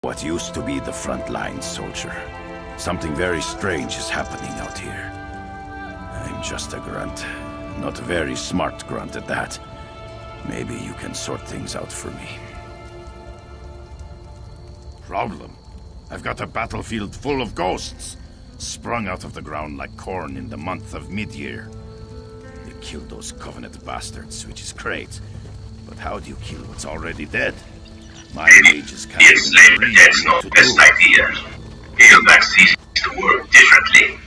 What used to be the front line soldier. Something very strange is happening out here. I'm just a grunt. Not a very smart grunt at that. Maybe you can sort things out for me. Problem? I've got a battlefield full of ghosts, sprung out of the ground like corn in the month of mid-year. You killed those Covenant bastards, which is great. But how do you kill what's already dead? My mages can't even read That's not the best idea. Hailback sees the world differently.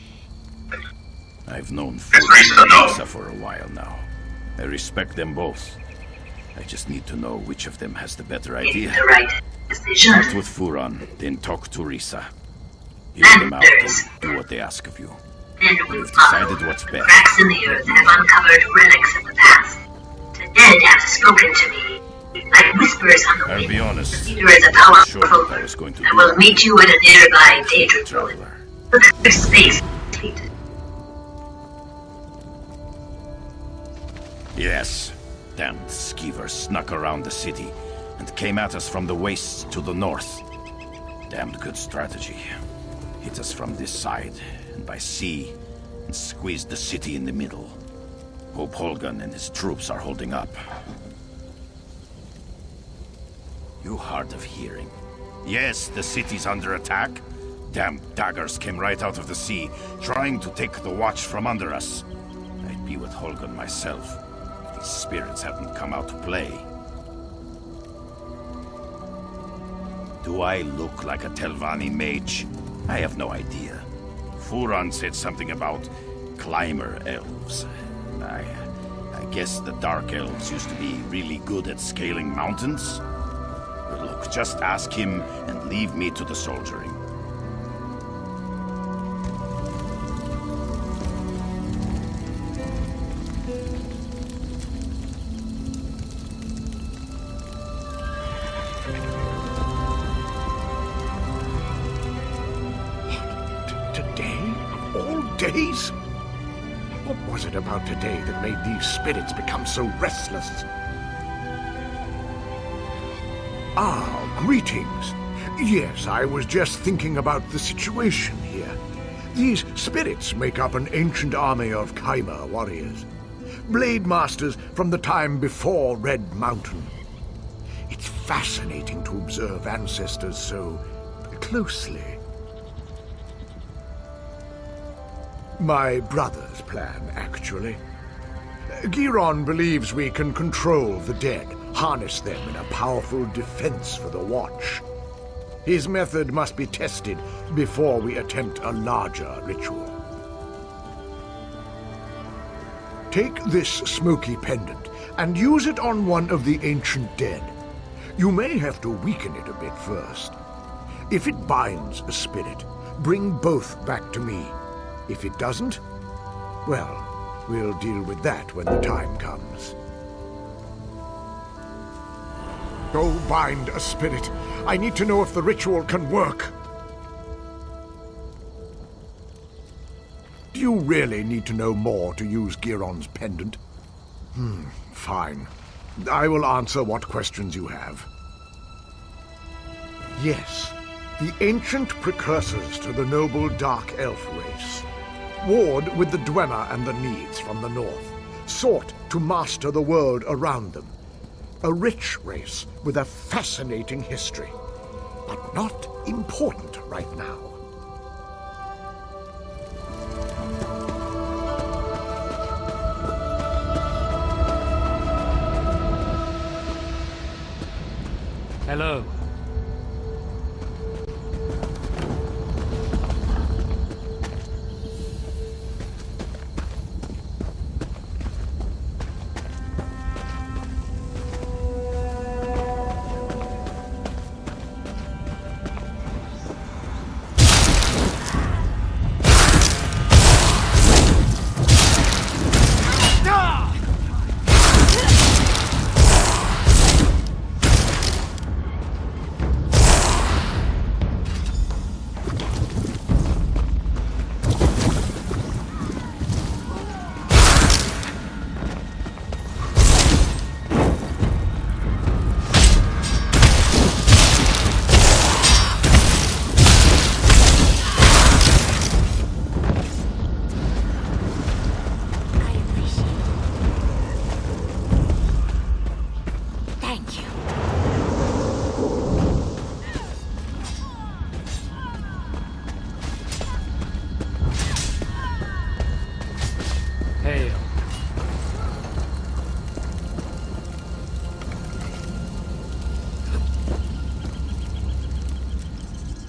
I've known Furan and Lisa for a while now. I respect them both. I just need to know which of them has the better idea. The right decision. Start with Furan, then talk to Risa. Hear them out and do what they ask of you. Then When you've decided what's best, cracks in the earth have uncovered relics of the past. The dead have spoken to me, like whispers on the I'll wind. be honest. Either is a I wasn't powerful sure what I was going to do. I will meet you at a nearby daedric ruin. Traveler. There's space. Yes. Damned skeevers snuck around the city and came at us from the wastes to the north. Damned good strategy. Hit us from this side and by sea and squeezed the city in the middle. Hope Holgan and his troops are holding up. You hard of hearing. Yes, the city's under attack. Damn daggers came right out of the sea, trying to take the watch from under us. I'd be with Holgan myself if these spirits hadn't come out to play. Do I look like a Telvanni mage? I have no idea. Furan said something about climber elves. I guess the dark elves used to be really good at scaling mountains. But look, just ask him and leave me to the soldiering. Today? Of all days? What was it about today that made these spirits become so restless? Ah, greetings. Yes, I was just thinking about the situation here. These spirits make up an ancient army of Khyber warriors. Blade masters from the time before Red Mountain. It's fascinating to observe ancestors so closely. My brother's plan, actually. Giron believes we can control the dead, harness them in a powerful defense for the Watch. His method must be tested before we attempt a larger ritual. Take this smoky pendant and use it on one of the ancient dead. You may have to weaken it a bit first. If it binds a spirit, bring both back to me. If it doesn't, well, we'll deal with that when the time comes. Go bind a spirit. I need to know if the ritual can work. Do you really need to know more to use Giron's pendant? Fine. I will answer what questions you have. Yes, the ancient precursors to the noble Dark Elf race warred with the Dwemer and the Needs from the north, sought to master the world around them. A rich race with a fascinating history, but not important right now. Hello.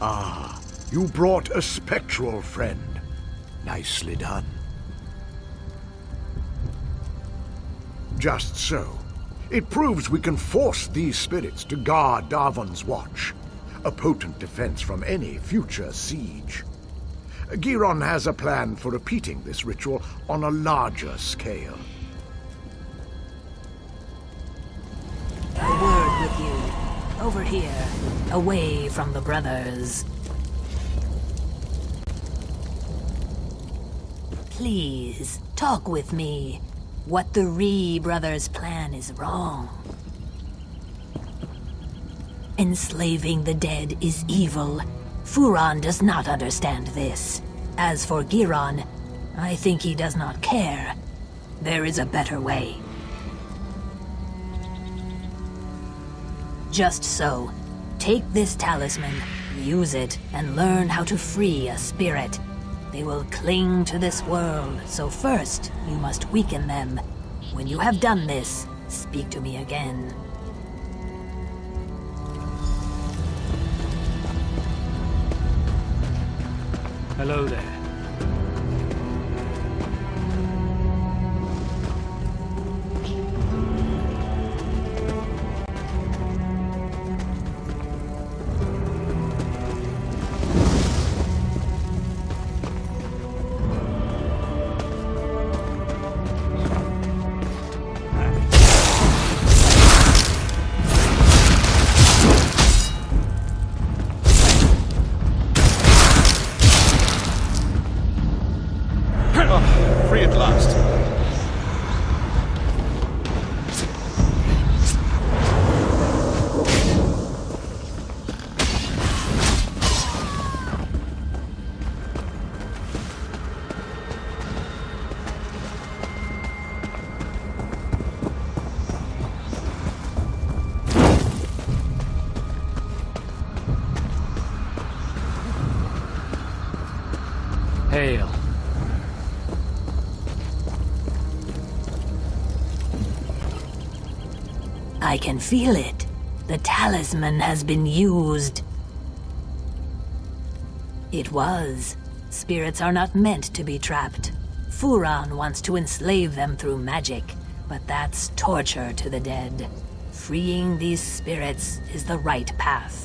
Ah, you brought a spectral friend. Nicely done. Just so. It proves we can force these spirits to guard Darvan's watch, a potent defense from any future siege. Giron has a plan for repeating this ritual on a larger scale. A word with you. Over here, away from the brothers. Please, talk with me. What the Ree brothers' plan is wrong. Enslaving the dead is evil. Furon does not understand this. As for Giron, I think he does not care. There is a better way. Just so. Take this talisman, use it, and learn how to free a spirit. They will cling to this world, so first you must weaken them. When you have done this, speak to me again. Hello there. Free at last. Hail. I can feel it. The talisman has been used. It was. Spirits are not meant to be trapped. Furon wants to enslave them through magic, but that's torture to the dead. Freeing these spirits is the right path.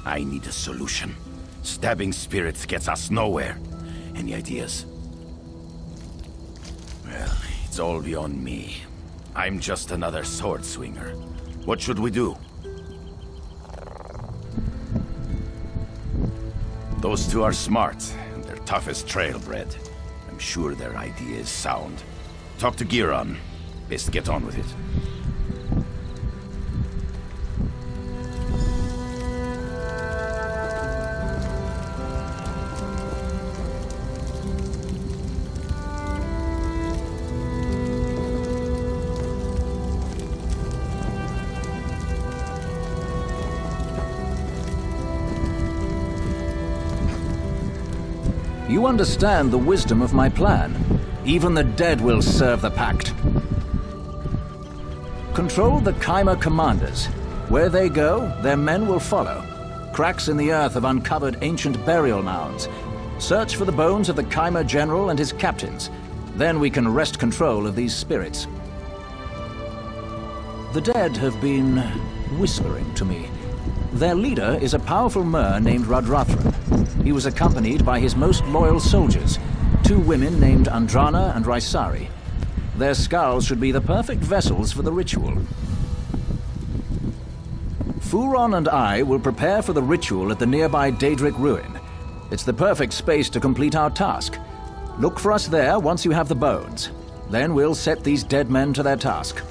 I need a solution. Stabbing spirits gets us nowhere. Any ideas? Well, it's all beyond me. I'm just another sword swinger. What should we do? Those two are smart, and they're tough as trailbred. I'm sure their idea is sound. Talk to Giron. Best get on with it. You understand the wisdom of my plan. Even the dead will serve the pact. Control the Kaima commanders. Where they go, their men will follow. Cracks in the earth have uncovered ancient burial mounds. Search for the bones of the Kaima general and his captains. Then we can wrest control of these spirits. The dead have been whispering to me. Their leader is a powerful Mer named Radrathran. He was accompanied by his most loyal soldiers, two women named Andrana and Raisari. Their skulls should be the perfect vessels for the ritual. Furon and I will prepare for the ritual at the nearby Daedric ruin. It's the perfect space to complete our task. Look for us there once you have the bones. Then we'll set these dead men to their task.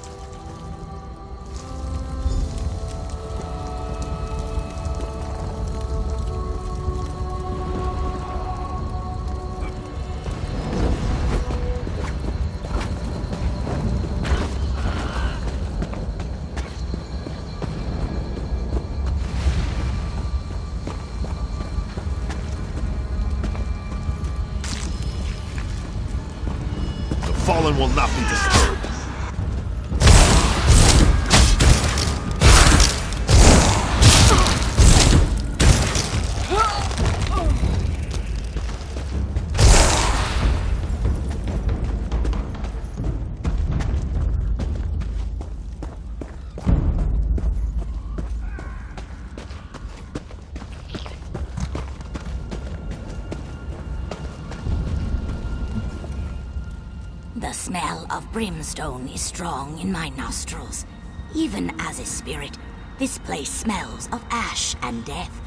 fallen will not be disturbed. The smell of brimstone is strong in my nostrils. Even as a spirit, this place smells of ash and death.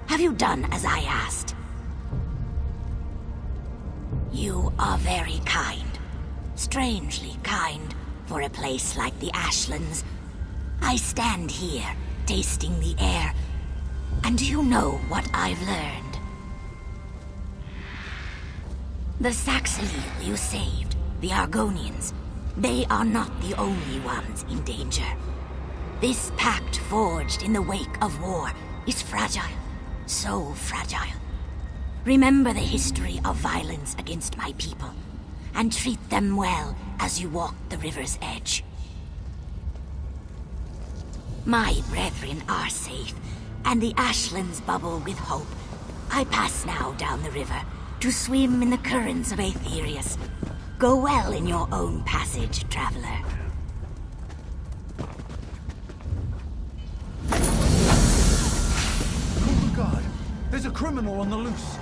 Have you done as I asked? You are very kind. Strangely kind for a place like the Ashlands. I stand here, tasting the air, and do you know what I've learned? The Saxilil you saved, the Argonians, they are not the only ones in danger. This pact forged in the wake of war is fragile, so fragile. Remember the history of violence against my people, and treat them well as you walk the river's edge. My brethren are safe, and the Ashlands bubble with hope. I pass now down the river to swim in the currents of Aetherius. Go well in your own passage, traveler. Oh my god! There's a criminal on the loose!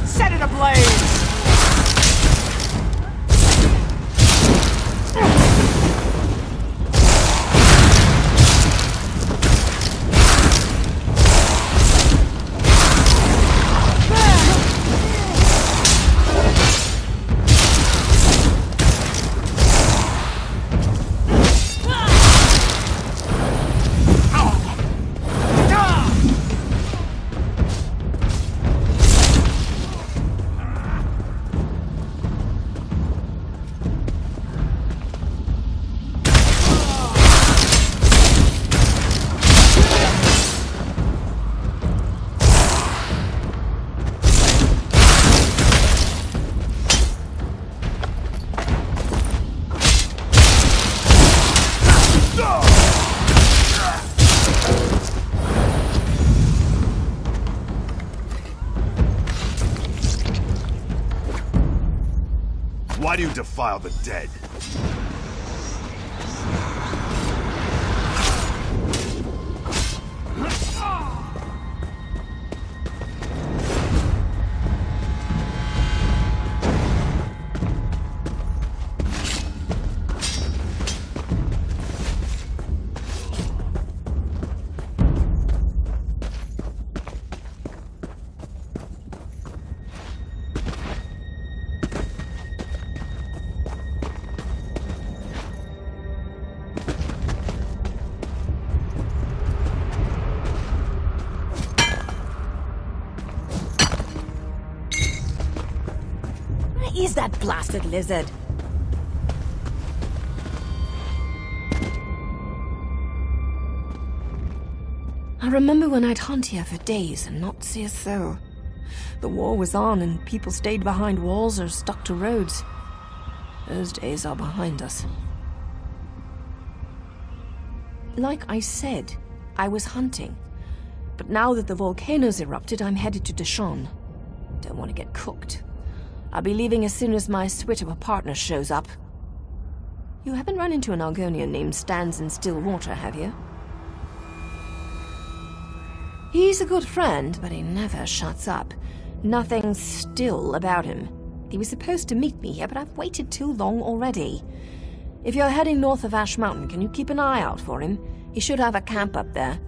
Set it ablaze! Why do you defile the dead? Where is that blasted lizard? I remember when I'd hunt here for days and not see a soul. The war was on and people stayed behind walls or stuck to roads. Those days are behind us. Like I said, I was hunting. But now that the volcano's erupted, I'm headed to Deshawn. Don't want to get cooked. I'll be leaving as soon as my suite of a partner shows up. You haven't run into an Argonian named Stands in Stillwater, have you? He's a good friend, but he never shuts up. Nothing's still about him. He was supposed to meet me here, but I've waited too long already. If you're heading north of Ash Mountain, can you keep an eye out for him? He should have a camp up there.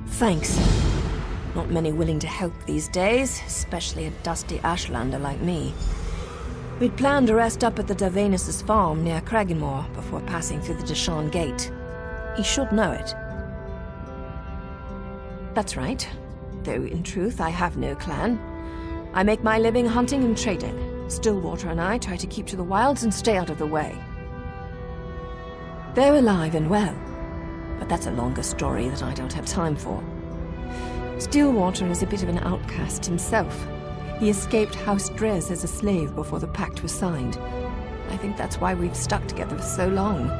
Thanks. Not many willing to help these days, especially a dusty Ashlander like me. We'd planned to rest up at the Davenus' farm near Cragganmore before passing through the Deshawn Gate. He should know it. That's right. Though in truth I have no clan. I make my living hunting and trading. Stillwater and I try to keep to the wilds and stay out of the way. They're alive and well, but that's a longer story that I don't have time for. Stillwater is a bit of an outcast himself. He escaped House Drez as a slave before the pact was signed. I think that's why we've stuck together for so long.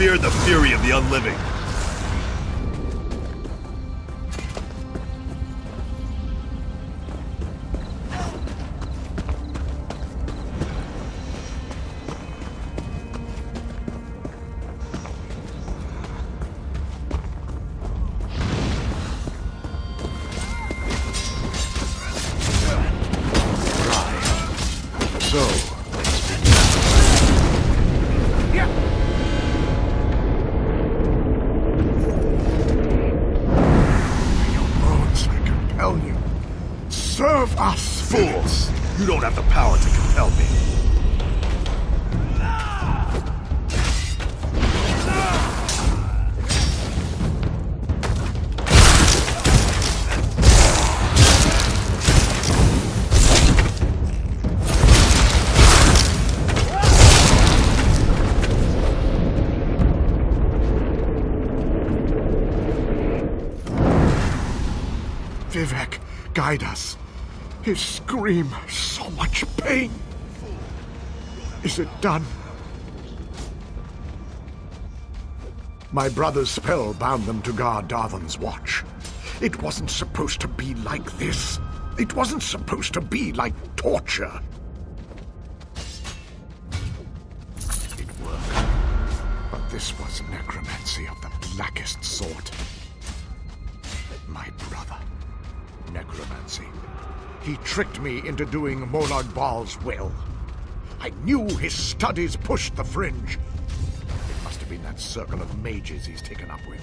Fear the fury of the unliving. Serve us, Fools! You don't have the power to compel me. Vivek, guide us. His scream, so much pain. Is it done? My brother's spell bound them to guard Darthan's watch. It wasn't supposed to be like this. It wasn't supposed to be like torture. It worked. But this was necromancy of the blackest sort. My brother. Necromancy. He tricked me into doing Monarch Baal's will. I knew his studies pushed the fringe. It must have been that circle of mages he's taken up with.